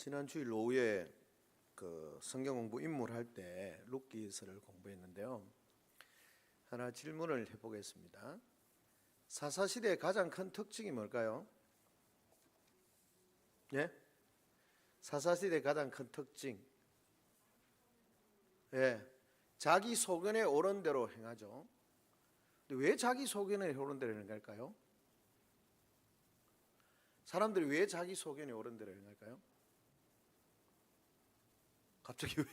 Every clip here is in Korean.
지난 주일 오후에 성경 공부 인물할 때 룻기서를 공부했는데요. 하나 질문을 해보겠습니다. 사사시대의 가장 큰 특징이 뭘까요? 예? 사사시대의 가장 큰 특징. 예. 자기 소견에 옳은 대로 행하죠. 근데 왜 자기 소견에 옳은 대로 행할까요? 사람들이 왜 자기 소견에 옳은 대로 행할까요? 갑자기 왜?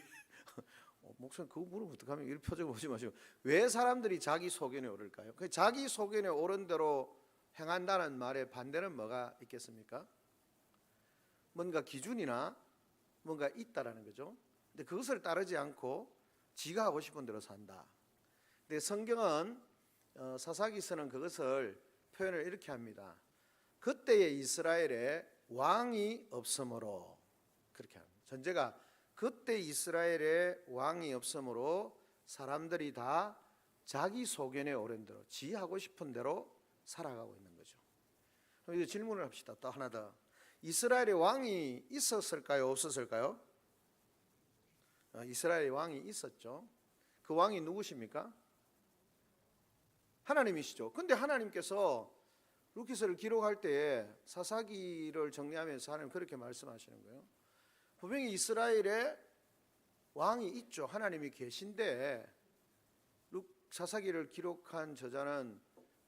목사님 그거 물으면 어떡하면 이런 표정 보지 마시고 왜 사람들이 자기 소견에 오를까요? 그 자기 소견에 옳은 대로 행한다는 말의 반대는 뭐가 있겠습니까? 뭔가 기준이나 뭔가 있다라는 거죠. 근데 그것을 따르지 않고 지가 하고 싶은 대로 산다. 근데 성경은 사사기서는 그것을 표현을 이렇게 합니다. 그때의 이스라엘에 왕이 없으므로 그렇게 합니다. 전제가 그때 이스라엘에 왕이 없으므로 사람들이 다 자기 소견에 옳은 대로 지 하고 싶은 대로 살아가고 있는 거죠. 그럼 이제 질문을 합시다. 또 하나 더. 이스라엘에 왕이 있었을까요? 없었을까요? 이스라엘에 왕이 있었죠. 그 왕이 누구십니까? 하나님이시죠. 근데 하나님께서 룻기서를 기록할 때에 사사기를 정리하면서 하나님 그렇게 말씀하시는 거예요. 분명히 이스라엘에 왕이 있죠. 하나님이 계신데 사사기를 기록한 저자는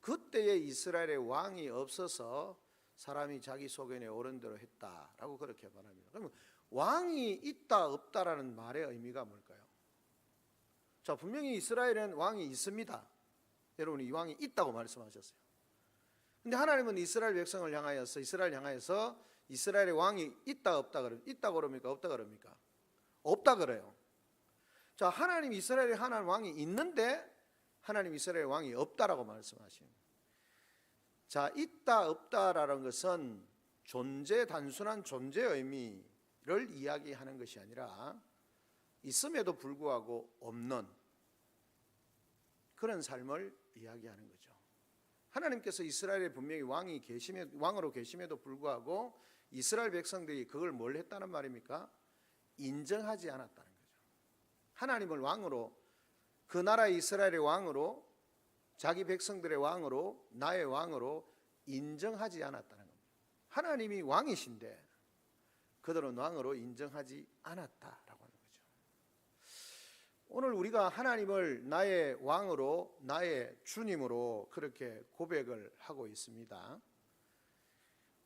그때의 이스라엘에 왕이 없어서 사람이 자기 소견에 옳은 대로 했다라고 그렇게 말합니다. 그러면 왕이 있다 없다라는 말의 의미가 뭘까요? 자, 분명히 이스라엘엔 왕이 있습니다. 여러분이 이 왕이 있다고 말씀하셨어요. 근데 하나님은 이스라엘 백성을 향하여서 이스라엘의 왕이 있다 없다 그럽니까? 없다 그럽니까? 없다 그래요. 자, 하나님 이스라엘에 하나님 왕이 있는데 하나님 이스라엘 왕이 없다라고 말씀하시는 거예요. 자, 있다 없다라는 것은 단순한 존재의 의미를 이야기하는 것이 아니라 있음에도 불구하고 없는 그런 삶을 이야기하는 거죠. 하나님께서 이스라엘에 분명히 왕으로 계심에도 불구하고 이스라엘 백성들이 그걸 뭘 했다는 말입니까? 인정하지 않았다는 거죠. 하나님을 왕으로, 그 나라 이스라엘의 왕으로, 자기 백성들의 왕으로, 나의 왕으로 인정하지 않았다는 겁니다. 하나님이 왕이신데 그들은 왕으로 인정하지 않았다라고 하는 거죠. 오늘 우리가 하나님을 나의 왕으로, 나의 주님으로 그렇게 고백을 하고 있습니다.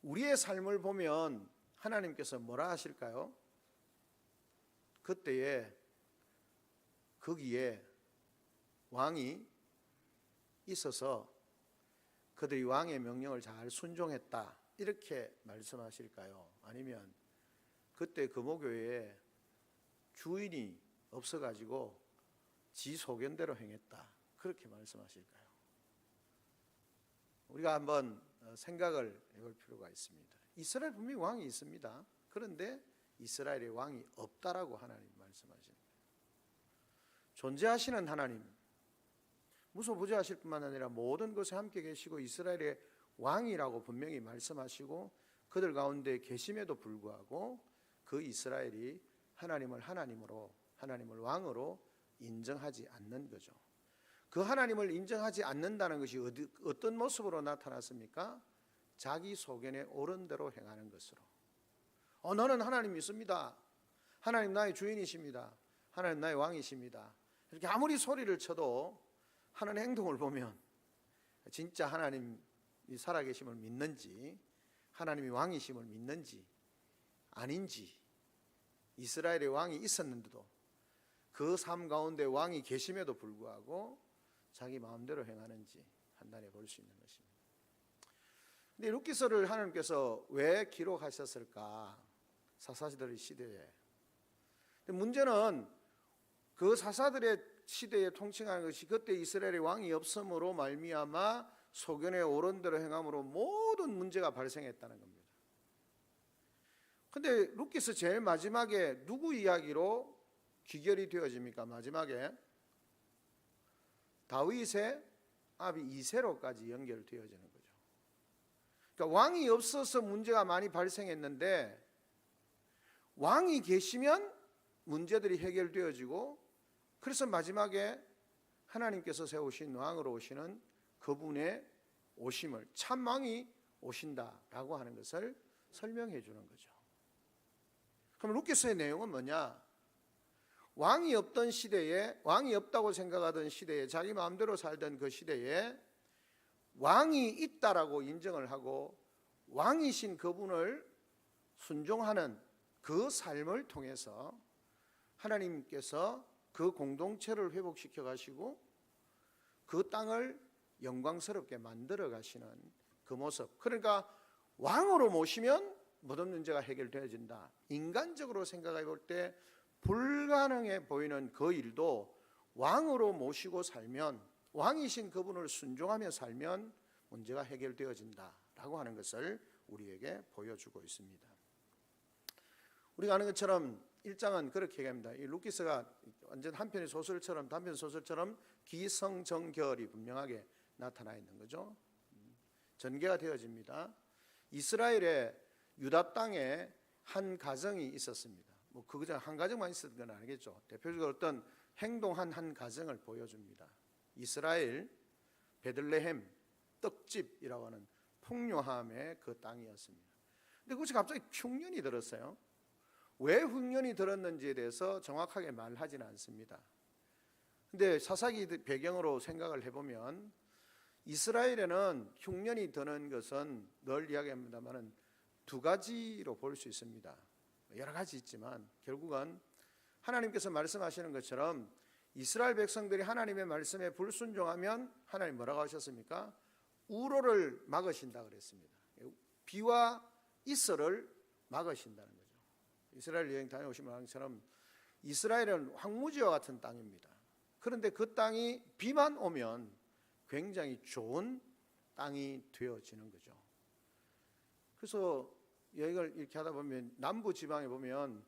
우리의 삶을 보면 하나님께서 뭐라 하실까요? 그때에 거기에 왕이 있어서 그들이 왕의 명령을 잘 순종했다 이렇게 말씀하실까요? 아니면 그때 금오교회에 주인이 없어가지고 지 소견대로 행했다 그렇게 말씀하실까요? 우리가 한번 생각을 해볼 필요가 있습니다. 이스라엘 분명히 왕이 있습니다. 그런데 이스라엘의 왕이 없다라고 하나님 말씀하십니다. 존재하시는 하나님, 무소부재하실 뿐만 아니라 모든 것에 함께 계시고 이스라엘의 왕이라고 분명히 말씀하시고 그들 가운데 계심에도 불구하고 그 이스라엘이 하나님을 왕으로 인정하지 않는 거죠. 그 하나님을 인정하지 않는다는 것이 어떤 모습으로 나타났습니까? 자기 소견에 옳은 대로 행하는 것으로. 너는 하나님 믿습니다. 하나님 나의 주인이십니다. 하나님 나의 왕이십니다. 이렇게 아무리 소리를 쳐도 하는 행동을 보면 진짜 하나님이 살아계심을 믿는지 하나님이 왕이심을 믿는지 아닌지, 이스라엘의 왕이 있었는데도 그 삶 가운데 왕이 계심에도 불구하고 자기 마음대로 행하는지 판단해 볼 수 있는 것입니다. 근데 룻기서를 하나님께서 왜 기록하셨을까? 사사들의 시대에. 문제는 그 사사들의 시대에 통칭하는 것이 그때 이스라엘의 왕이 없음으로 말미암아 소견에 옳은 대로 행함으로 모든 문제가 발생했다는 겁니다. 근데 룻기서 제일 마지막에 누구 이야기로 귀결이 되어집니까? 마지막에 다윗의 아비 이새로까지 연결되어지는 거죠. 그러니까 왕이 없어서 문제가 많이 발생했는데 왕이 계시면 문제들이 해결되어지고, 그래서 마지막에 하나님께서 세우신 왕으로 오시는 그분의 오심을, 참 왕이 오신다라고 하는 것을 설명해 주는 거죠. 그럼 루카스의 내용은 뭐냐? 왕이 없던 시대에, 왕이 없다고 생각하던 시대에, 자기 마음대로 살던 그 시대에 왕이 있다라고 인정을 하고 왕이신 그분을 순종하는 그 삶을 통해서 하나님께서 그 공동체를 회복시켜 가시고 그 땅을 영광스럽게 만들어 가시는 그 모습. 그러니까 왕으로 모시면 모든 문제가 해결되어진다. 인간적으로 생각해 볼 때 불가능해 보이는 그 일도 왕으로 모시고 살면, 왕이신 그분을 순종하며 살면 문제가 해결되어진다라고 하는 것을 우리에게 보여주고 있습니다. 우리가 아는 것처럼 1장은 그렇게 얘기합니다. 이 루키스가 완전 한 편의 소설처럼, 단편 소설처럼 기성정결이 분명하게 나타나 있는 거죠. 전개가 되어집니다. 이스라엘의 유다 땅에 한 가정이 있었습니다. 뭐 그저 한 가정만 있었던 건 아니겠죠. 대표적으로 어떤 행동한 한 가정을 보여줍니다. 이스라엘 베들레헴 떡집이라고 하는 풍요함의 그 땅이었습니다. 근데 그것이 갑자기 흉년이 들었어요. 왜 흉년이 들었는지에 대해서 정확하게 말하지는 않습니다. 근데 사사기 배경으로 생각을 해보면 이스라엘에는 흉년이 드는 것은 늘 이야기합니다만 두 가지로 볼 수 있습니다. 여러 가지 있지만 결국은 하나님께서 말씀하시는 것처럼 이스라엘 백성들이 하나님의 말씀에 불순종하면 하나님 뭐라고 하셨습니까? 우로를 막으신다 그랬습니다. 비와 이슬을 막으신다는 거죠. 이스라엘 여행 다녀오신 분처럼 이스라엘은 황무지와 같은 땅입니다. 그런데 그 땅이 비만 오면 굉장히 좋은 땅이 되어지는 거죠. 그래서 여행을 이렇게 하다 보면 남부 지방에 보면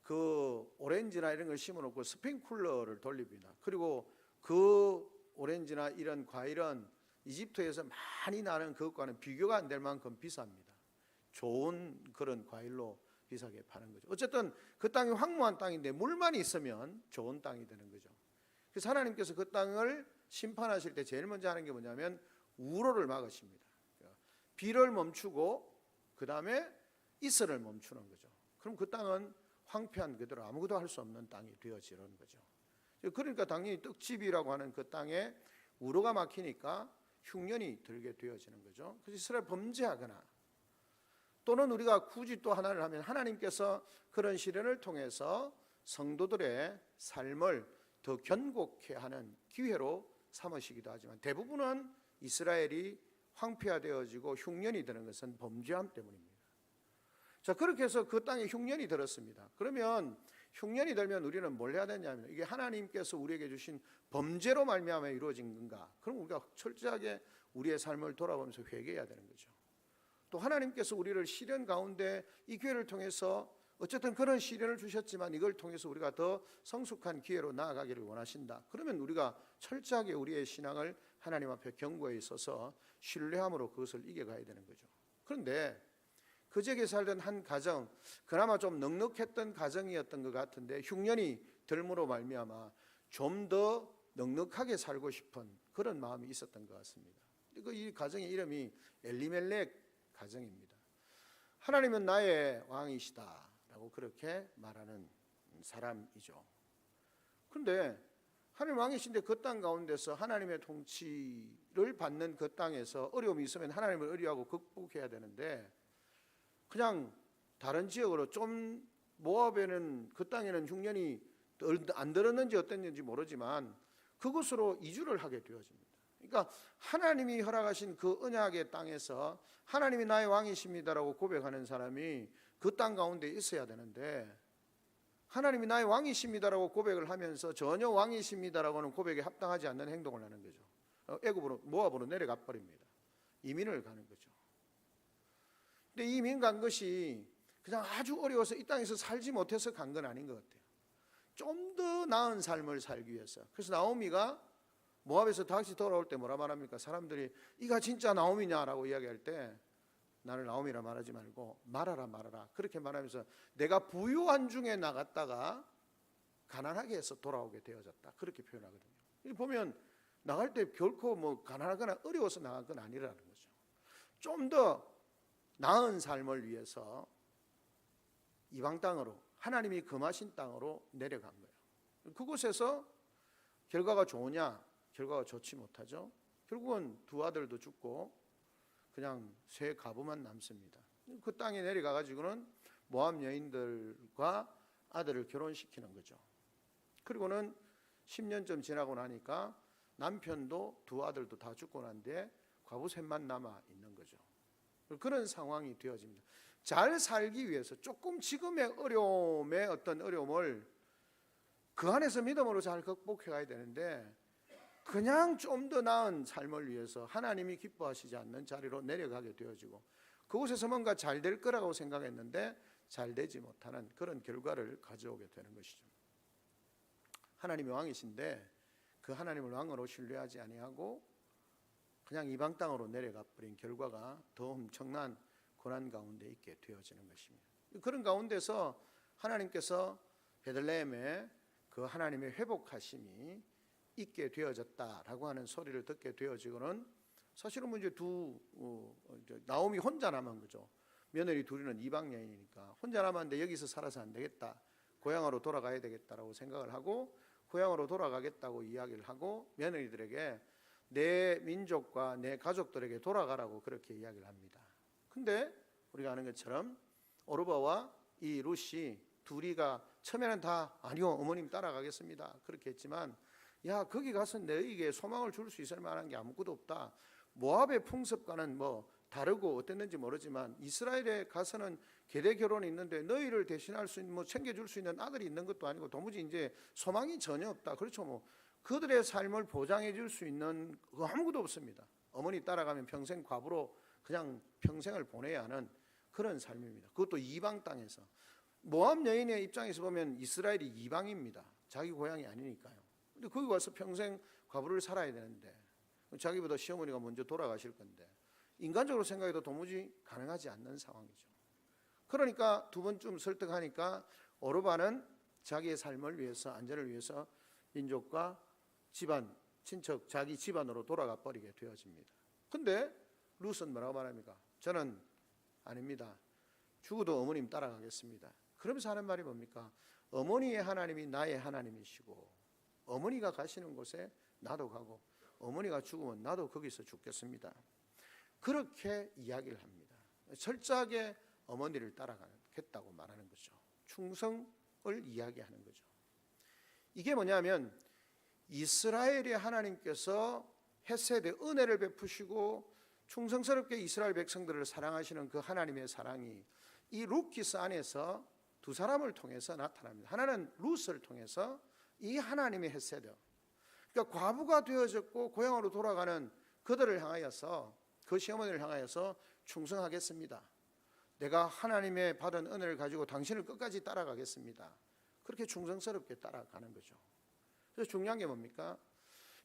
그 오렌지나 이런 걸 심어놓고 스프링쿨러를 돌립니다. 그리고 그 오렌지나 이런 과일은 이집트에서 많이 나는 그것과는 비교가 안 될 만큼 비쌉니다. 좋은 그런 과일로 비싸게 파는 거죠. 어쨌든 그 땅이 황무한 땅인데 물만 있으면 좋은 땅이 되는 거죠. 그래서 하나님께서 그 땅을 심판하실 때 제일 먼저 하는 게 뭐냐면 우로를 막으십니다. 비를 멈추고 그 다음에 이슬을 멈추는 거죠. 그럼 그 땅은 황폐한 그대로 아무것도 할 수 없는 땅이 되어지는 거죠. 그러니까 당연히 떡집이라고 하는 그 땅에 우로가 막히니까 흉년이 들게 되어지는 거죠. 그래서 이스라엘 범죄하거나 또는 우리가 굳이 또 하나를 하면 하나님께서 그런 시련을 통해서 성도들의 삶을 더 견고케 하는 기회로 삼으시기도 하지만 대부분은 이스라엘이 황폐화되어지고 흉년이 드는 것은 범죄함 때문입니다. 자, 그렇게 해서 그 땅에 흉년이 들었습니다. 그러면 흉년이 들면 우리는 뭘 해야 되냐면 이게 하나님께서 우리에게 주신 범죄로 말미암아 이루어진 건가? 그럼 우리가 철저하게 우리의 삶을 돌아보면서 회개해야 되는 거죠. 또 하나님께서 우리를 시련 가운데 이 기회를 통해서 어쨌든 그런 시련을 주셨지만 이걸 통해서 우리가 더 성숙한 기회로 나아가기를 원하신다. 그러면 우리가 철저하게 우리의 신앙을 하나님 앞에 경고에 있어서 신뢰함으로 그것을 이겨가야 되는 거죠. 그런데 그 지역에 살던 한 가정, 그나마 좀 넉넉했던 가정이었던 것 같은데 흉년이 들므로 말미암아 좀 더 넉넉하게 살고 싶은 그런 마음이 있었던 것 같습니다. 이 가정의 이름이 엘리멜렉 가정입니다. 하나님은 나의 왕이시다 라고 그렇게 말하는 사람이죠. 그런데 하나님 왕이신데 그 땅 가운데서 하나님의 통치를 받는 그 땅에서 어려움이 있으면 하나님을 의뢰하고 극복해야 되는데 그냥 다른 지역으로 좀 모압에는 그 땅에는 흉년이 안 들었는지 어땠는지 모르지만 그곳으로 이주를 하게 되어집니다. 그러니까 하나님이 허락하신 그 언약의 땅에서 하나님이 나의 왕이십니다라고 고백하는 사람이 그 땅 가운데 있어야 되는데 하나님이 나의 왕이십니다라고 고백을 하면서 전혀 왕이십니다라고는 고백에 합당하지 않는 행동을 하는 거죠. 애굽으로 모압으로 내려가 버립니다. 이민을 가는 거죠. 근데 이민 간 것이 그냥 아주 어려워서 이 땅에서 살지 못해서 간 건 아닌 것 같아요. 좀 더 나은 삶을 살기 위해서. 그래서 나오미가 모압에서 다시 돌아올 때 뭐라 말합니까? 사람들이 이가 진짜 나오미냐라고 이야기할 때 나를 나오미라 말하지 말고 말하라 말하라 그렇게 말하면서 내가 부유한 중에 나갔다가 가난하게 해서 돌아오게 되어졌다 그렇게 표현하거든요. 보면 나갈 때 결코 뭐 가난하거나 어려워서 나간 건 아니라는 거죠. 좀 더 나은 삶을 위해서 이방 땅으로 하나님이 금하신 땅으로 내려간 거예요. 그곳에서 결과가 좋으냐? 결과가 좋지 못하죠. 결국은 두 아들도 죽고 그냥 세 가부만 남습니다. 그 땅에 내려가 가지고는 모압 여인들과 아들을 결혼시키는 거죠. 그리고는 10년쯤 지나고 나니까 남편도 두 아들도 다 죽고 난 뒤에 과부 셋만 남아 있는 거죠. 그런 상황이 되어집니다. 잘 살기 위해서 조금 지금의 어려움의 어떤 어려움을 그 안에서 믿음으로 잘 극복해 가야 되는데 그냥 좀 더 나은 삶을 위해서 하나님이 기뻐하시지 않는 자리로 내려가게 되어지고 그곳에서 뭔가 잘 될 거라고 생각했는데 잘 되지 못하는 그런 결과를 가져오게 되는 것이죠. 하나님이 왕이신데 그 하나님을 왕으로 신뢰하지 아니하고 그냥 이방 땅으로 내려가 버린 결과가 더 엄청난 고난 가운데 있게 되어지는 것입니다. 그런 가운데서 하나님께서 베들레헴에 그 하나님의 회복하심이 있게 되어졌다라고 하는 소리를 듣게 되어지고는 사실은 이제 나오미 혼자 남은 거죠. 며느리 둘이는 이방 여인이니까 혼자 남았는데 여기서 살아서 안 되겠다. 고향으로 돌아가야 되겠다라고 생각을 하고 고향으로 돌아가겠다고 이야기를 하고 며느리들에게 내 민족과 내 가족들에게 돌아가라고 그렇게 이야기를 합니다. 근데 우리가 아는 것처럼 오르바와 이 룻이 둘이가 처음에는 다 아니요 어머님 따라가겠습니다 그렇게 했지만 야 거기 가서 너에게 소망을 줄 수 있을 만한 게 아무것도 없다. 모압의 풍습과는 뭐 다르고 어땠는지 모르지만 이스라엘에 가서는 계대 결혼이 있는데 너희를 대신할 수 있는 뭐 챙겨줄 수 있는 아들이 있는 것도 아니고 도무지 이제 소망이 전혀 없다. 그렇죠. 뭐 그들의 삶을 보장해 줄 수 있는 거 아무것도 없습니다. 어머니 따라가면 평생 과부로 그냥 평생을 보내야 하는 그런 삶입니다. 그것도 이방 땅에서. 모압 여인의 입장에서 보면 이스라엘이 이방입니다. 자기 고향이 아니니까요. 근데 거기 와서 평생 과부를 살아야 되는데 자기보다 시어머니가 먼저 돌아가실 건데 인간적으로 생각해도 도무지 가능하지 않는 상황이죠. 그러니까 두 번쯤 설득하니까 오르바는 자기의 삶을 위해서 안전을 위해서 민족과 집안, 친척, 자기 집안으로 돌아가 버리게 되어집니다. 근데 룻은 뭐라고 말합니까? 저는 아닙니다. 죽어도 어머님 따라가겠습니다. 그러면서 하는 말이 뭡니까? 어머니의 하나님이 나의 하나님이시고 어머니가 가시는 곳에 나도 가고 어머니가 죽으면 나도 거기서 죽겠습니다. 그렇게 이야기를 합니다. 철저하게 어머니를 따라가겠다고 말하는 거죠. 충성을 이야기하는 거죠. 이게 뭐냐면 이스라엘의 하나님께서 헤세드 은혜를 베푸시고 충성스럽게 이스라엘 백성들을 사랑하시는 그 하나님의 사랑이 이 룻기스 안에서 두 사람을 통해서 나타납니다. 하나는 룻을 통해서 이 하나님의 헤세드, 그러니까 과부가 되어졌고 고향으로 돌아가는 그들을 향하여서 그 시어머니를 향하여서 충성하겠습니다. 내가 하나님의 받은 은혜를 가지고 당신을 끝까지 따라가겠습니다. 그렇게 충성스럽게 따라가는 거죠. 그래서 중요한 게 뭡니까?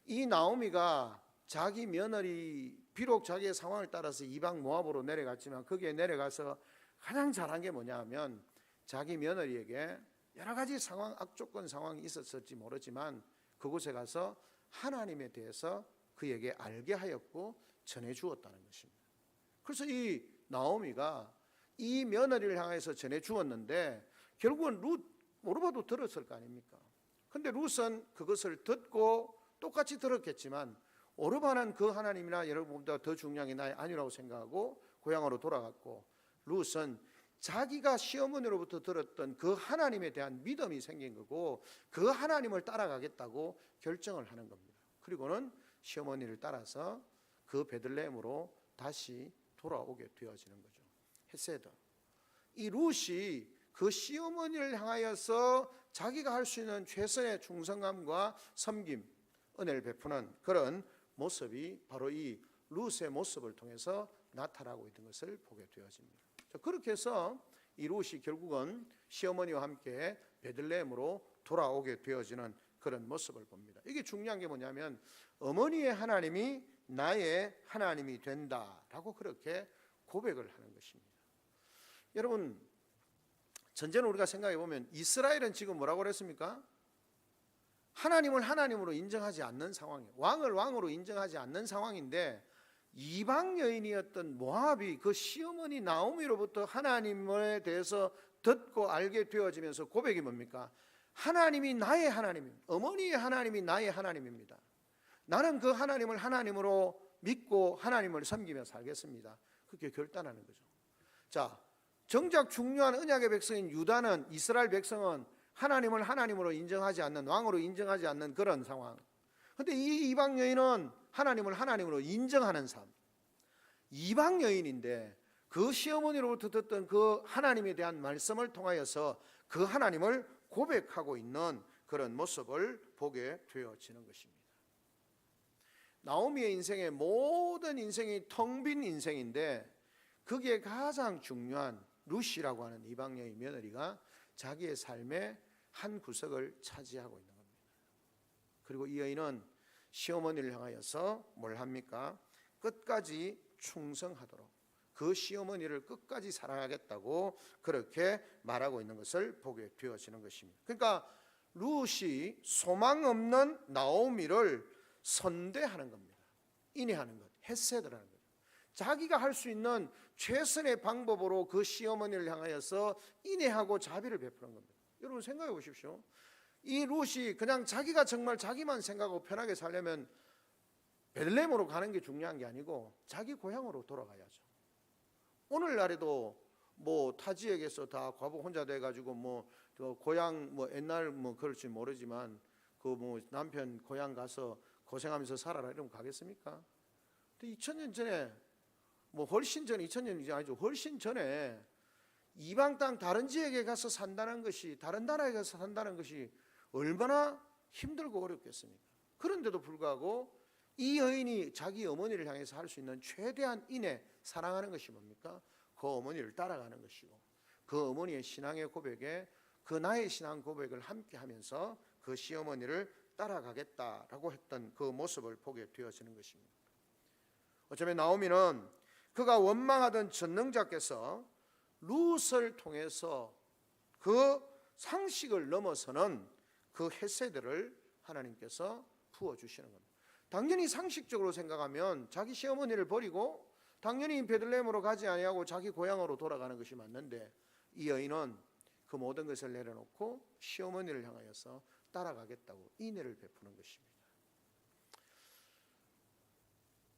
이 나오미가 자기 며느리 비록 자기의 상황을 따라서 이방 모압으로 내려갔지만 거기에 내려가서 가장 잘한 게 뭐냐 하면 자기 며느리에게 여러 가지 상황, 악조건 상황이 있었을지 모르지만 그곳에 가서 하나님에 대해서 그에게 알게 하였고 전해 주었다는 것입니다. 그래서 이 나오미가 이 며느리를 향해서 전해 주었는데 결국은 룻 오르바도 들었을 거 아닙니까? 근데 룻은 그것을 듣고 똑같이 들었겠지만 오르바는 그 하나님이나 여러분보다 더 중요한 게 나의 아니라고 생각하고 고향으로 돌아갔고 룻은 자기가 시어머니로부터 들었던 그 하나님에 대한 믿음이 생긴 거고 그 하나님을 따라가겠다고 결정을 하는 겁니다. 그리고는 시어머니를 따라서 그 베들레헴으로 다시 돌아오게 되어지는 거죠. 헤세드. 이 룻이 그 시어머니를 향하여서 자기가 할 수 있는 최선의 충성감과 섬김, 은혜를 베푸는 그런 모습이 바로 이 룻의 모습을 통해서 나타나고 있는 것을 보게 되어집니다. 그렇게 해서 이 룻이 결국은 시어머니와 함께 베들레헴으로 돌아오게 되어지는 그런 모습을 봅니다. 이게 중요한 게 뭐냐면 어머니의 하나님이 나의 하나님이 된다라고 그렇게 고백을 하는 것입니다. 여러분, 전제는 우리가 생각해 보면 이스라엘은 지금 뭐라고 그랬습니까? 하나님을 하나님으로 인정하지 않는 상황이에요. 왕을 왕으로 인정하지 않는 상황인데, 이방 여인이었던 모압이 그 시어머니 나오미로부터 하나님에 대해서 듣고 알게 되어지면서 고백이 뭡니까? 하나님이 나의 하나님입니다. 어머니의 하나님이 나의 하나님입니다. 나는 그 하나님을 하나님으로 믿고 하나님을 섬기며 살겠습니다. 그렇게 결단하는 거죠. 자, 정작 중요한 언약의 백성인 유다는, 이스라엘 백성은 하나님을 하나님으로 인정하지 않는, 왕으로 인정하지 않는 그런 상황. 그런데 이 이방 여인은 하나님을 하나님으로 인정하는 삶. 이방 여인인데 그 시어머니로부터 듣던 그 하나님에 대한 말씀을 통하여서 그 하나님을 고백하고 있는 그런 모습을 보게 되어지는 것입니다. 나오미의 인생의 모든 인생이 텅 빈 인생인데, 거기에 가장 중요한 룻이라고 하는 이방 여인 며느리가 자기의 삶의 한 구석을 차지하고 있는 겁니다. 그리고 이 여인은 시어머니를 향하여서 뭘 합니까? 끝까지 충성하도록, 그 시어머니를 끝까지 사랑하겠다고 그렇게 말하고 있는 것을 보게 되어지는 것입니다. 그러니까 룻이 소망 없는 나오미를 선대하는 겁니다. 인내하는 것, 헤세드라는 것. 자기가 할 수 있는 최선의 방법으로 그 시어머니를 향하여서 인내하고 자비를 베푸는 겁니다. 여러분 생각해 보십시오. 이 룻이 그냥 자기가 정말 자기만 생각하고 편하게 살려면 베들레헴으로 가는 게 중요한 게 아니고 자기 고향으로 돌아가야죠. 오늘날에도 뭐 타지역에서 다 과부 혼자 돼가지고 뭐 고향 뭐 옛날 뭐 그럴지 모르지만 그 뭐 남편 고향 가서 고생하면서 살아라 이러면 가겠습니까? 근데 2000년 전에 뭐 훨씬 전에, 2000년이 아니죠, 훨씬 전에 이방 땅 다른 지역에 가서 산다는 것이, 다른 나라에 가서 산다는 것이 얼마나 힘들고 어렵겠습니까? 그런데도 불구하고 이 여인이 자기 어머니를 향해서 할 수 있는 최대한 인내, 사랑하는 것이 뭡니까? 그 어머니를 따라가는 것이고, 그 어머니의 신앙의 고백에 그 나의 신앙 고백을 함께 하면서 그 시어머니를 따라가겠다라고 했던 그 모습을 보게 되어지는 것입니다. 어쩌면 나오미는 그가 원망하던 전능자께서 룻을 통해서 그 상식을 넘어서는 그 헤세드를 하나님께서 부어주시는 겁니다. 당연히 상식적으로 생각하면 자기 시어머니를 버리고 당연히 베들레헴으로 가지 아니하고 자기 고향으로 돌아가는 것이 맞는데, 이 여인은 그 모든 것을 내려놓고 시어머니를 향하여서 따라가겠다고 인내를 베푸는 것입니다.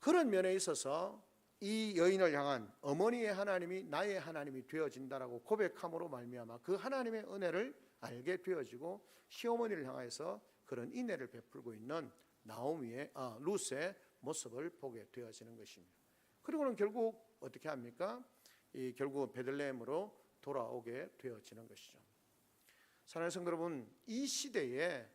그런 면에 있어서 이 여인을 향한 어머니의 하나님이 나의 하나님이 되어진다라고 고백함으로 말미암아 그 하나님의 은혜를 알게 되어지고 시어머니를 향해서 그런 인내를 베풀고 있는 룻의 모습을 보게 되어지는 것입니다. 그리고는 결국 어떻게 합니까? 결국 베들레헴으로 돌아오게 되어지는 것이죠. 사랑하는 성도 여러분, 이 시대에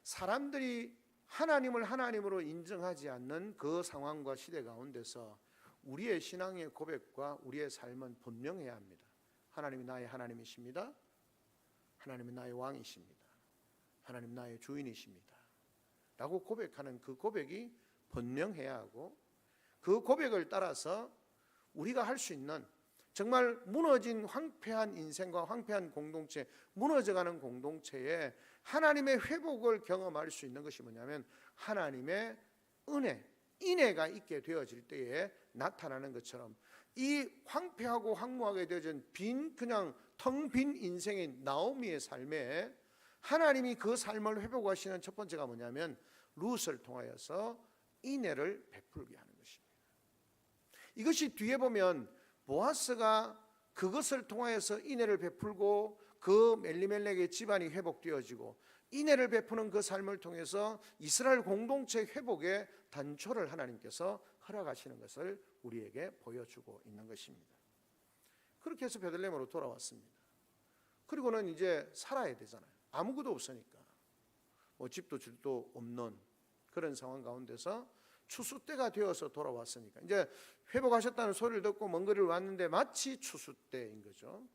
사람들이 하나님을 하나님으로 인정하지 않는 그 상황과 시대 가운데서 우리의 신앙의 고백과 우리의 삶은 분명해야 합니다. 하나님이 나의 하나님이십니다. 하나님은 나의 왕이십니다. 하나님 나의 주인이십니다 라고 고백하는 그 고백이 분명해야 하고, 그 고백을 따라서 우리가 할 수 있는, 정말 무너진 황폐한 인생과 황폐한 공동체, 무너져가는 공동체에 하나님의 회복을 경험할 수 있는 것이 뭐냐면 하나님의 은혜, 인애가 있게 되어질 때에 나타나는 것처럼, 이 황폐하고 황무하게 되어진 그냥 텅 빈 인생인 나오미의 삶에 하나님이 그 삶을 회복하시는 첫 번째가 뭐냐면 룻을 통하여서 인애를 베풀게 하는 것입니다. 이것이 뒤에 보면 보아스가 그것을 통하여서 인애를 베풀고 그 엘리멜렉의 집안이 회복되어지고 인애를 베푸는 그 삶을 통해서 이스라엘 공동체 회복의 단초를 하나님께서 허락하시는 것을 우리에게 보여주고 있는 것입니다. 그렇게 해서 베들레헴으로 돌아왔습니다. 그리고는 이제 살아야 되잖아요. 아무것도 없으니까, 뭐 집도 줄도 없는 그런 상황 가운데서 추수 때가 되어서 돌아왔으니까 이제 회복하셨다는 소리를 듣고 먼 거리를 왔는데 마치 추수 때인 거죠.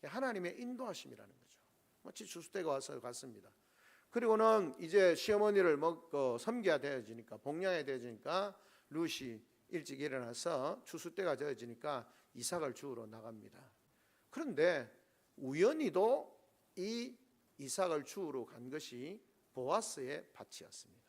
하나님의 인도하심이라는 거죠. 마치 추수 때가 와서 갔습니다. 그리고는 이제 시어머니를 섬겨야 되어지니까, 복양해야 되어지니까 룻이 일찍 일어나서 추수 때가 되어지니까 이삭을 주우러 나갑니다. 그런데 우연히도 이 이삭을 주우러 간 것이 보아스의 밭이었습니다.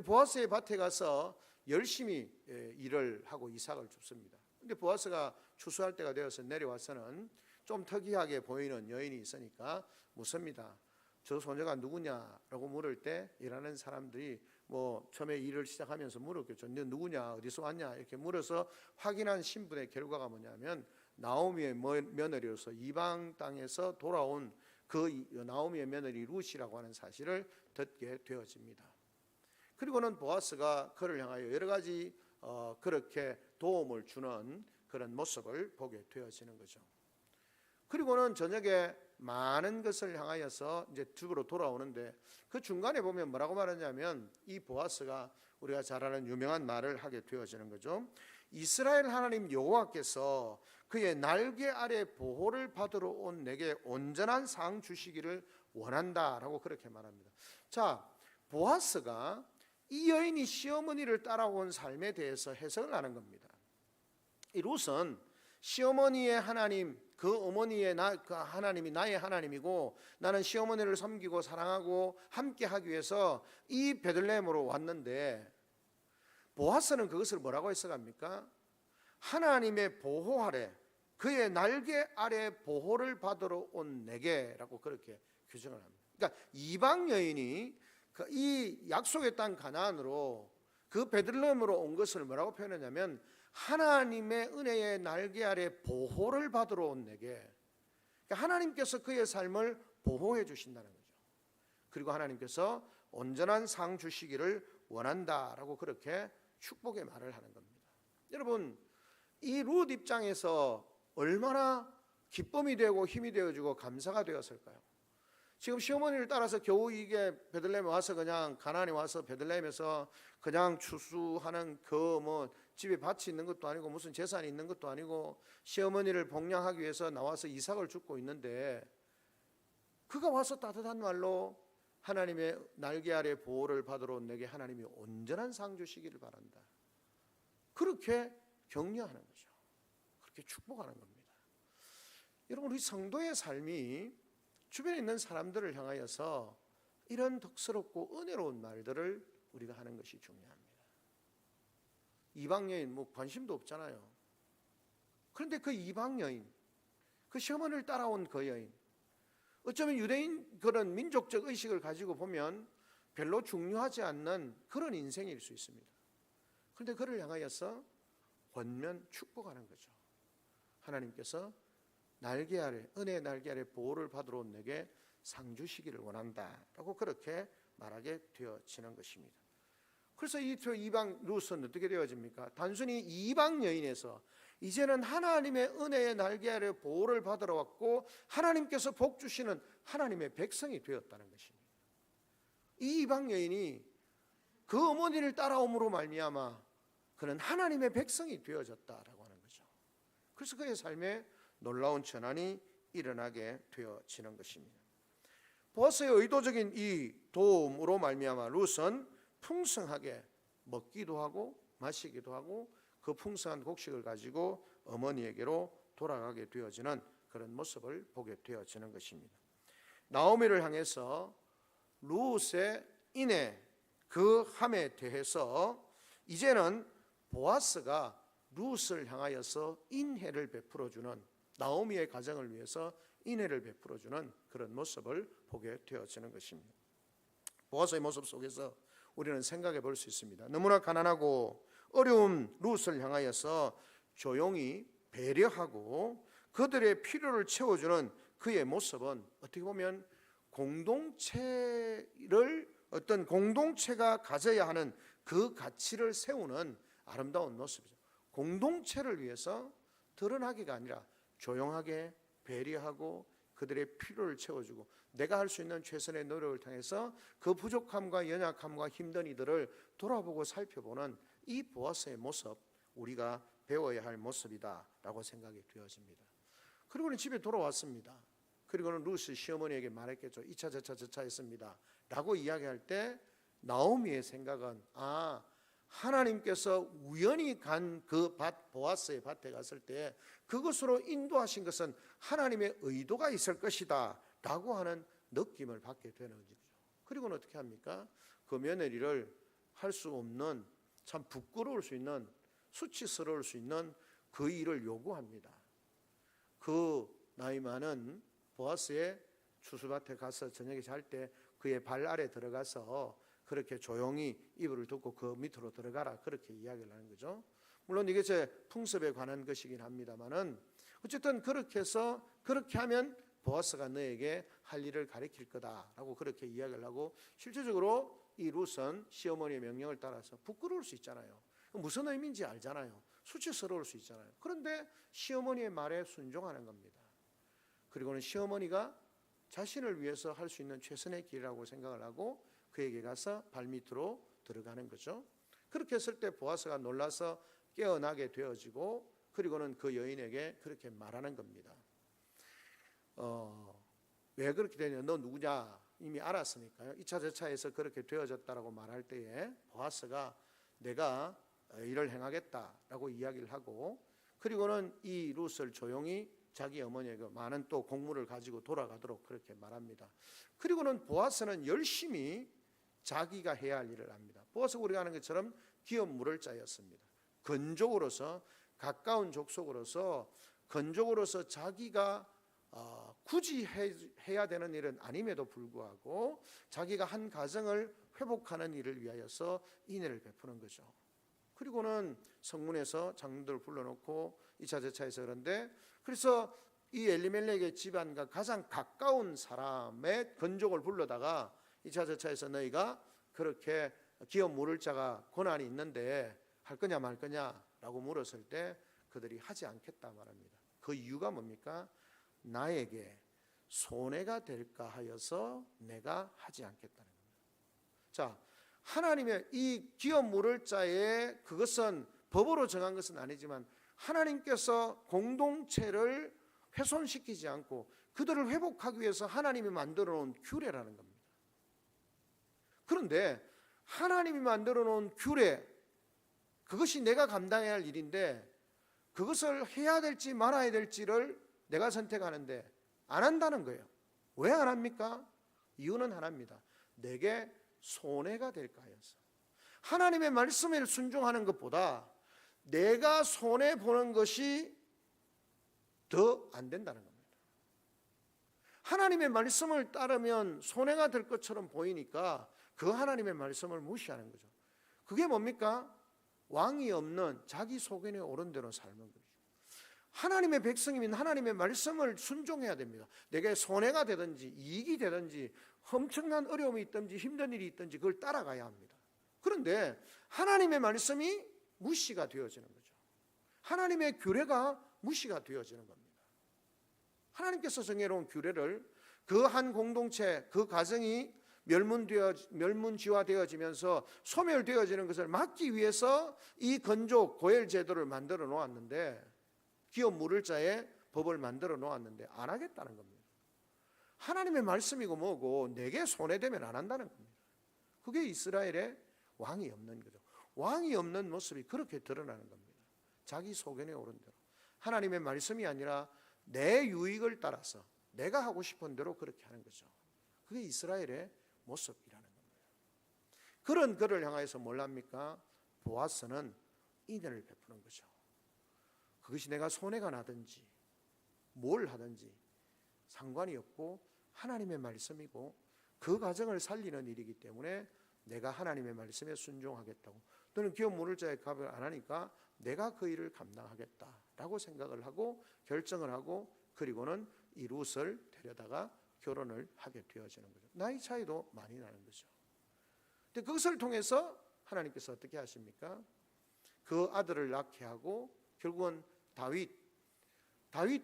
보아스의 밭에 가서 열심히 일을 하고 이삭을 줍습니다. 근데 보아스가 추수할 때가 되어서 내려와서는 좀 특이하게 보이는 여인이 있으니까 묻습니다. 저 소녀가 누구냐라고 물을 때 일하는 사람들이 뭐 처음에 일을 시작하면서 물었겠죠. 너 누구냐, 어디서 왔냐 이렇게 물어서 확인한 신분의 결과가 뭐냐면 나오미의 며느리로서 이방 땅에서 돌아온 그 나오미의 며느리 룻이라고 하는 사실을 듣게 되어집니다. 그리고는 보아스가 그를 향하여 여러 가지 그렇게 도움을 주는 그런 모습을 보게 되어지는 거죠. 그리고는 저녁에 많은 것을 향하여서 이제 집으로 돌아오는데 그 중간에 보면 뭐라고 말하냐면 이 보아스가 우리가 잘 아는 유명한 말을 하게 되어지는 거죠. 이스라엘 하나님 여호와께서 그의 날개 아래 보호를 받으러 온 내게 온전한 상 주시기를 원한다라고 그렇게 말합니다. 자, 보아스가 이 여인이 시어머니를 따라온 삶에 대해서 해석을 하는 겁니다. 이 룻은 시어머니의 하나님, 그 어머니의 그 하나님이 나의 하나님이고 나는 시어머니를 섬기고 사랑하고 함께 하기 위해서 이 베들레헴으로 왔는데 보아스는 그것을 뭐라고 해석합니까? 하나님의 보호 아래, 그의 날개 아래 보호를 받으러 온 내게라고 그렇게 규정을 합니다. 그러니까 이방 여인이 이 약속의 땅 가나안으로 그 베들레헴으로 온 것을 뭐라고 표현하냐면 하나님의 은혜의 날개 아래 보호를 받으러 온 내게, 그러니까 하나님께서 그의 삶을 보호해 주신다는 거죠. 그리고 하나님께서 온전한 상 주시기를 원한다라고 그렇게 축복의 말을 하는 겁니다. 여러분, 이 룻 입장에서 얼마나 기쁨이 되고 힘이 되어지고 감사가 되었을까요? 지금 시어머니를 따라서 겨우 이게 베들레헴에 와서 그냥 가나안에 와서 베들레헴에서 그냥 추수하는 그 뭐 집에 밭이 있는 것도 아니고 무슨 재산이 있는 것도 아니고 시어머니를 복양하기 위해서 나와서 이삭을 줍고 있는데 그가 와서 따뜻한 말로 하나님의 날개 아래 보호를 받으러 온 내게 하나님이 온전한 상 주시기를 바란다. 그렇게 격려하는 거죠. 그렇게 축복하는 겁니다. 여러분, 우리 성도의 삶이 주변에 있는 사람들을 향하여서 이런 덕스럽고 은혜로운 말들을 우리가 하는 것이 중요합니다. 이방 여인 뭐 관심도 없잖아요. 그런데 그 이방 여인, 그 시어머니를 따라온 그 여인, 어쩌면 유대인 그런 민족적 의식을 가지고 보면 별로 중요하지 않는 그런 인생일 수 있습니다. 그런데 그를 향하여서 권면 축복하는 거죠. 하나님께서 날개 아래, 은혜의 날개 아래 보호를 받으러 온 내게 상 주시기를 원한다라고 그렇게 말하게 되어지는 것입니다. 그래서 이 이방 룻은 어떻게 되어집니까? 단순히 이방 여인에서 이제는 하나님의 은혜의 날개 아래 보호를 받으러 왔고 하나님께서 복 주시는 하나님의 백성이 되었다는 것입니다. 이 이방 여인이 그 어머니를 따라옴으로 말미암아 그는 하나님의 백성이 되어졌다라고 하는 거죠. 그래서 그의 삶에 놀라운 전환이 일어나게 되어지는 것입니다. 보아스의 의도적인 이 도움으로 말미암아 룻은 풍성하게 먹기도 하고 마시기도 하고 그 풍성한 곡식을 가지고 어머니에게로 돌아가게 되어지는 그런 모습을 보게 되어지는 것입니다. 나오미를 향해서 룻의 인애 그 함에 대해서 이제는 보아스가 룻을 향하여서 인혜를 베풀어주는, 나오미의 가정을 위해서 인혜를 베풀어주는 그런 모습을 보게 되어지는 것입니다. 보아스의 모습 속에서 우리는 생각해 볼 수 있습니다. 너무나 가난하고 어려운 룻을 향하여서 조용히 배려하고 그들의 필요를 채워주는 그의 모습은 어떻게 보면 공동체를, 어떤 공동체가 가져야 하는 그 가치를 세우는 아름다운 모습이죠. 공동체를 위해서 드러나기가 아니라 조용하게 배려하고 그들의 필요를 채워주고 내가 할 수 있는 최선의 노력을 통해서 그 부족함과 연약함과 힘든 이들을 돌아보고 살펴보는 이 보아스의 모습, 우리가 배워야 할 모습이다라고 생각이 되어집니다. 그리고는 집에 돌아왔습니다. 그리고는 룻이 시어머니에게 말했겠죠. 이차 저차 했습니다 라고 이야기할 때 나오미의 생각은 하나님께서 우연히 간 그 밭, 보아스의 밭에 갔을 때 그것으로 인도하신 것은 하나님의 의도가 있을 것이다 라고 하는 느낌을 받게 되는 거죠. 그리고는 어떻게 합니까? 그 며느리를 할 수 없는, 참 부끄러울 수 있는, 수치스러울 수 있는 그 일을 요구합니다. 그 나이 많은 보아스의 추수밭에 가서 저녁에 잘 때 그의 발 아래 들어가서 그렇게 조용히 이불을 덮고 그 밑으로 들어가라, 그렇게 이야기를 하는 거죠. 물론 이게 제 풍습에 관한 것이긴 합니다만은 어쨌든 그렇게 해서 그렇게 하면 보아스가 너에게 할 일을 가르칠 거다라고 그렇게 이야기를 하고, 실제적으로 이 룻은 시어머니의 명령을 따라서 부끄러울 수 있잖아요. 무슨 의미인지 알잖아요. 수치스러울 수 있잖아요. 그런데 시어머니의 말에 순종하는 겁니다. 그리고는 시어머니가 자신을 위해서 할 수 있는 최선의 길이라고 생각을 하고 그에게 가서 발밑으로 들어가는 거죠. 그렇게 했을 때 보아스가 놀라서 깨어나게 되어지고, 그리고는 그 여인에게 그렇게 말하는 겁니다. 왜 그렇게 되냐, 너 누구냐 이미 알았으니까요. 2차 저차에서 그렇게 되어졌다라고 말할 때에 보아스가 내가 일을 행하겠다라고 이야기를 하고, 그리고는 이 룻을 조용히 자기 어머니에게 많은 또 공물을 가지고 돌아가도록 그렇게 말합니다. 그리고는 보아스는 열심히 자기가 해야 할 일을 합니다. 보아스가 우리가 아는 것처럼 기업 물을 자였습니다. 건족으로서, 가까운 족속으로서, 건족으로서 자기가 굳이 해야 되는 일은 아님에도 불구하고 자기가 한 가정을 회복하는 일을 위하여서 인애를 베푸는 거죠. 그리고는 성문에서 장로들을 불러놓고 2차 저차에서, 그런데 그래서 이 엘리멜렉의 집안과 가장 가까운 사람의 건족을 불러다가 2차 저차에서 너희가 그렇게 기업 물을 자가 권한이 있는데 할 거냐 말 거냐라고 물었을 때 그들이 하지 않겠다 말합니다. 그 이유가 뭡니까? 나에게 손해가 될까 하여서 내가 하지 않겠다는 겁니다. 자, 하나님의 이 기업 물을 자의 그것은 법으로 정한 것은 아니지만 하나님께서 공동체를 훼손시키지 않고 그들을 회복하기 위해서 하나님이 만들어 놓은 규례라는 겁니다. 그런데 하나님이 만들어 놓은 규례, 그것이 내가 감당해야 할 일인데 그것을 해야 될지 말아야 될지를 내가 선택하는데 안 한다는 거예요. 왜 안 합니까? 이유는 하나입니다. 내게 손해가 될까 해서. 하나님의 말씀에 순종하는 것보다 내가 손해보는 것이 더 안 된다는 겁니다. 하나님의 말씀을 따르면 손해가 될 것처럼 보이니까 그 하나님의 말씀을 무시하는 거죠. 그게 뭡니까? 왕이 없는 자기 소견에 옳은 대로 살는 거죠. 하나님의 백성이면 하나님의 말씀을 순종해야 됩니다. 내게 손해가 되든지 이익이 되든지 엄청난 어려움이 있든지 힘든 일이 있든지 그걸 따라가야 합니다. 그런데 하나님의 말씀이 무시가 되어지는 거죠. 하나님의 규례가 무시가 되어지는 겁니다. 하나님께서 정해놓은 규례를 그 한 공동체, 그 가정이 멸문지화되어지면서 소멸되어지는 것을 막기 위해서 이 건족 고엘 제도를 만들어 놓았는데, 기업 물을 자의 법을 만들어 놓았는데 안 하겠다는 겁니다. 하나님의 말씀이고 뭐고 내게 손해되면 안 한다는 겁니다. 그게 이스라엘의 왕이 없는 거죠. 왕이 없는 모습이 그렇게 드러나는 겁니다. 자기 소견에 옳은 대로, 하나님의 말씀이 아니라 내 유익을 따라서 내가 하고 싶은 대로 그렇게 하는 거죠. 그게 이스라엘의 모습이라는 겁니다. 그런 그를 향해서 뭘 합니까? 보아스는 인연을 베푸는 거죠. 그것이 내가 손해가 나든지 뭘 하든지 상관이 없고 하나님의 말씀이고 그 가정을 살리는 일이기 때문에 내가 하나님의 말씀에 순종하겠다고, 또는 기업 물을 자의 값을 안 하니까 내가 그 일을 감당하겠다라고 생각을 하고 결정을 하고, 그리고는 이 룻을 데려다가 결혼을 하게 되어지는 거죠. 나이 차이도 많이 나는 거죠. 근데 그것을 통해서 하나님께서 어떻게 하십니까? 그 아들을 낳게 하고 결국은 다윗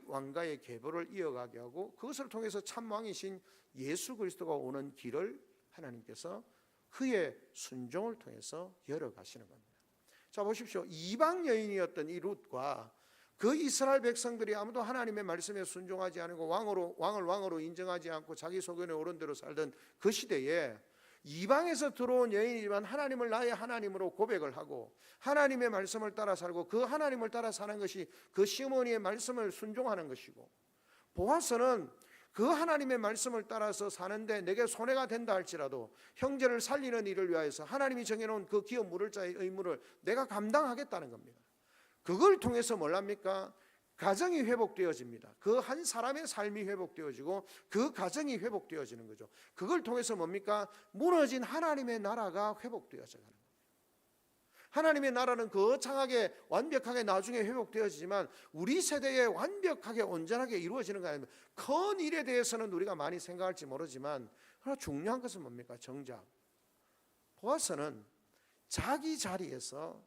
왕가의 계보를 이어가게 하고, 그것을 통해서 참 왕이신 예수 그리스도가 오는 길을 하나님께서 그의 순종을 통해서 열어가시는 겁니다. 자, 보십시오. 이방 여인이었던 이 룻과 그 이스라엘 백성들이 아무도 하나님의 말씀에 순종하지 않고 왕을 왕으로 인정하지 않고 자기 소견에 옳은 대로 살던 그 시대에 이방에서 들어온 여인이지만 하나님을 나의 하나님으로 고백을 하고 하나님의 말씀을 따라 살고 그 하나님을 따라 사는 것이 그 시어머니의 말씀을 순종하는 것이고, 보아스는 그 하나님의 말씀을 따라서 사는데 내게 손해가 된다 할지라도 형제를 살리는 일을 위하여서 하나님이 정해놓은 그 기업 물을 자의 의무를 내가 감당하겠다는 겁니다. 그걸 통해서 뭘합니까? 가정이 회복되어집니다. 그 한 사람의 삶이 회복되어지고 그 가정이 회복되어지는 거죠. 그걸 통해서 뭡니까? 무너진 하나님의 나라가 회복되어져 가는 겁니다. 하나님의 나라는 거창하게 완벽하게 나중에 회복되어지지만 우리 세대에 완벽하게 온전하게 이루어지는 거 아닙니까? 큰 일에 대해서는 우리가 많이 생각할지 모르지만 그러나 중요한 것은 뭡니까? 정작 보아스는 자기 자리에서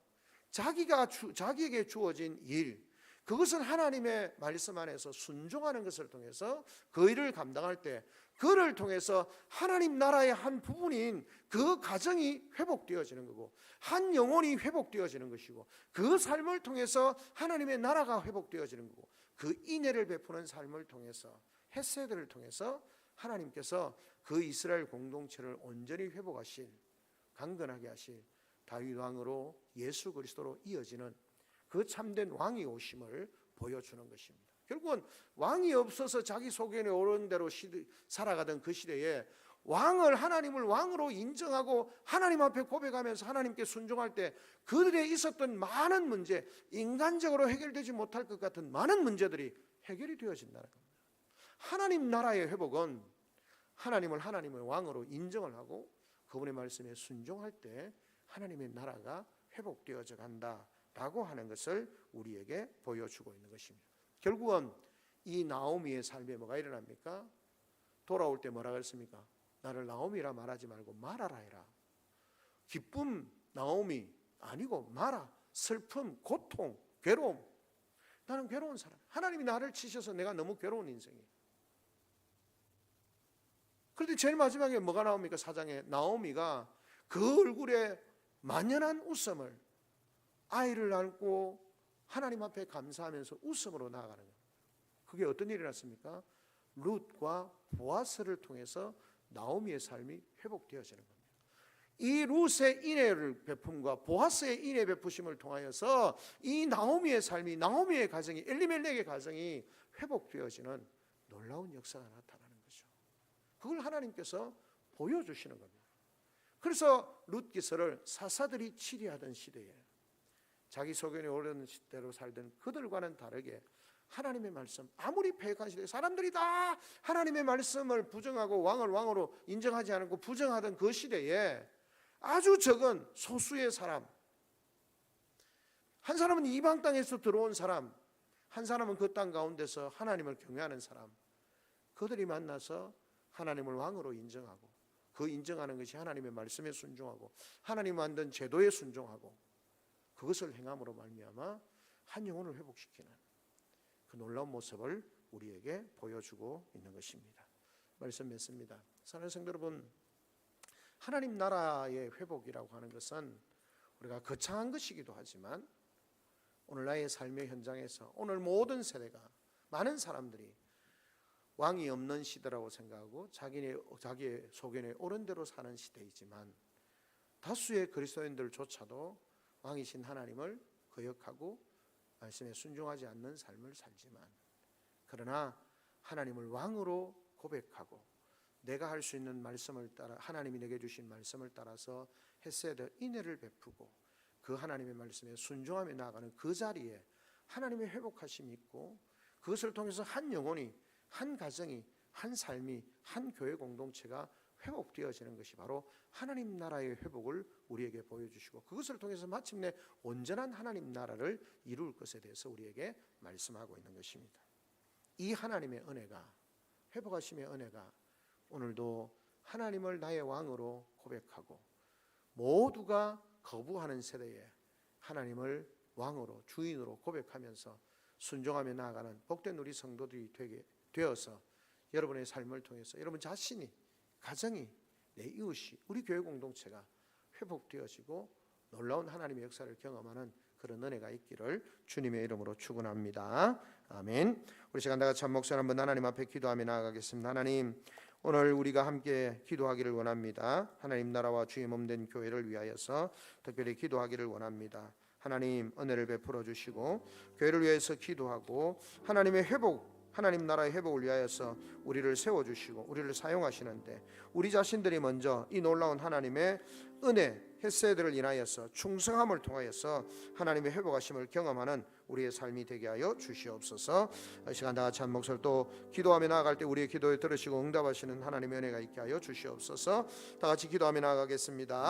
자기에게 주어진 일, 그것은 하나님의 말씀 안에서 순종하는 것을 통해서 그 일을 감당할 때 그를 통해서 하나님 나라의 한 부분인 그 가정이 회복되어지는 거고 한 영혼이 회복되어지는 것이고 그 삶을 통해서 하나님의 나라가 회복되어지는 거고 그 인애를 베푸는 삶을 통해서 헤세드를 통해서 하나님께서 그 이스라엘 공동체를 온전히 회복하실, 강건하게 하실 다윗 왕으로 예수 그리스도로 이어지는 그 참된 왕이 오심을 보여주는 것입니다. 결국은 왕이 없어서 자기 소견에 오른 대로 살아가던 그 시대에 하나님을 왕으로 인정하고 하나님 앞에 고백하면서 하나님께 순종할 때 그들에 있었던 많은 문제, 인간적으로 해결되지 못할 것 같은 많은 문제들이 해결이 되어진다는 겁니다. 하나님 나라의 회복은 하나님을 왕으로 인정을 하고 그분의 말씀에 순종할 때 하나님의 나라가 회복되어져 간다라고 하는 것을 우리에게 보여주고 있는 것입니다. 결국은 이 나오미의 삶에 뭐가 일어납니까? 돌아올 때 뭐라 그랬습니까? 나를 나오미라 말하지 말고 마라라 해라. 기쁨 나오미 아니고 마라, 슬픔, 고통, 괴로움. 나는 괴로운 사람. 하나님이 나를 치셔서 내가 너무 괴로운 인생이에요. 그런데 제일 마지막에 뭐가 나옵니까? 4장에 나오미가 그 얼굴에 만연한 웃음을, 아이를 안고 하나님 앞에 감사하면서 웃음으로 나아가는 거예요. 그게 어떤 일이 났습니까? 룻과 보아스를 통해서 나오미의 삶이 회복되어지는 겁니다. 이 룻의 인애를 베품과 보아스의 인애 베푸심을 통하여서 이 나오미의 삶이, 나오미의 가정이, 엘리멜렉의 가정이 회복되어지는 놀라운 역사가 나타나는 거죠. 그걸 하나님께서 보여주시는 겁니다. 그래서 룻기서를 사사들이 치리하던 시대에 자기 소견에 오르는 시대로 살던 그들과는 다르게 하나님의 말씀, 아무리 패역한 시대에 사람들이 다 하나님의 말씀을 부정하고 왕을 왕으로 인정하지 않고 부정하던 그 시대에 아주 적은 소수의 사람, 한 사람은 이방 땅에서 들어온 사람, 한 사람은 그 땅 가운데서 하나님을 경외하는 사람, 그들이 만나서 하나님을 왕으로 인정하고 그 인정하는 것이 하나님의 말씀에 순종하고 하나님 만든 제도에 순종하고 그것을 행함으로 말미암아 한 영혼을 회복시키는 그 놀라운 모습을 우리에게 보여주고 있는 것입니다. 말씀 맺습니다. 사랑하는 성도 여러분, 하나님 나라의 회복이라고 하는 것은 우리가 거창한 것이기도 하지만 오늘 나의 삶의 현장에서 오늘 모든 세대가, 많은 사람들이 왕이 없는 시대라고 생각하고 자기의 소견에 옳은 대로 사는 시대이지만 다수의 그리스도인들조차도 왕이신 하나님을 거역하고 말씀에 순종하지 않는 삶을 살지만, 그러나 하나님을 왕으로 고백하고 내가 할 수 있는 말씀을 따라, 하나님이 내게 주신 말씀을 따라서 헤세드 인애를 베푸고 그 하나님의 말씀에 순종하며 나아가는 그 자리에 하나님의 회복하심이 있고 그것을 통해서 한 영혼이, 한 가정이, 한 삶이, 한 교회 공동체가 회복되어지는 것이 바로 하나님 나라의 회복을 우리에게 보여주시고 그것을 통해서 마침내 온전한 하나님 나라를 이룰 것에 대해서 우리에게 말씀하고 있는 것입니다. 이 하나님의 은혜가, 회복하심의 은혜가 오늘도 하나님을 나의 왕으로 고백하고 모두가 거부하는 세대에 하나님을 왕으로, 주인으로 고백하면서 순종하며 나아가는 복된 우리 성도들이 되어서 여러분의 삶을 통해서 여러분 자신이, 가정이, 내 이웃이, 우리 교회 공동체가 회복되어지고 놀라운 하나님의 역사를 경험하는 그런 은혜가 있기를 주님의 이름으로 축원합니다. 아멘. 우리 시간 다 같이 한 목소리 한번 하나님 앞에 기도하며 나아가겠습니다. 하나님, 오늘 우리가 함께 기도하기를 원합니다. 하나님 나라와 주의 몸된 교회를 위하여서 특별히 기도하기를 원합니다. 하나님 은혜를 베풀어 주시고 교회를 위해서 기도하고 하나님의 회복, 하나님 나라의 회복을 위하여서 우리를 세워주시고 우리를 사용하시는데 우리 자신들이 먼저 이 놀라운 하나님의 은혜, 헤세드를 인하여서 충성함을 통하여서 하나님의 회복하심을 경험하는 우리의 삶이 되게 하여 주시옵소서. 이 시간 다 같이 한 목소리로 또 기도하며 나아갈 때 우리의 기도에 들으시고 응답하시는 하나님의 은혜가 있게 하여 주시옵소서. 다 같이 기도하며 나아가겠습니다.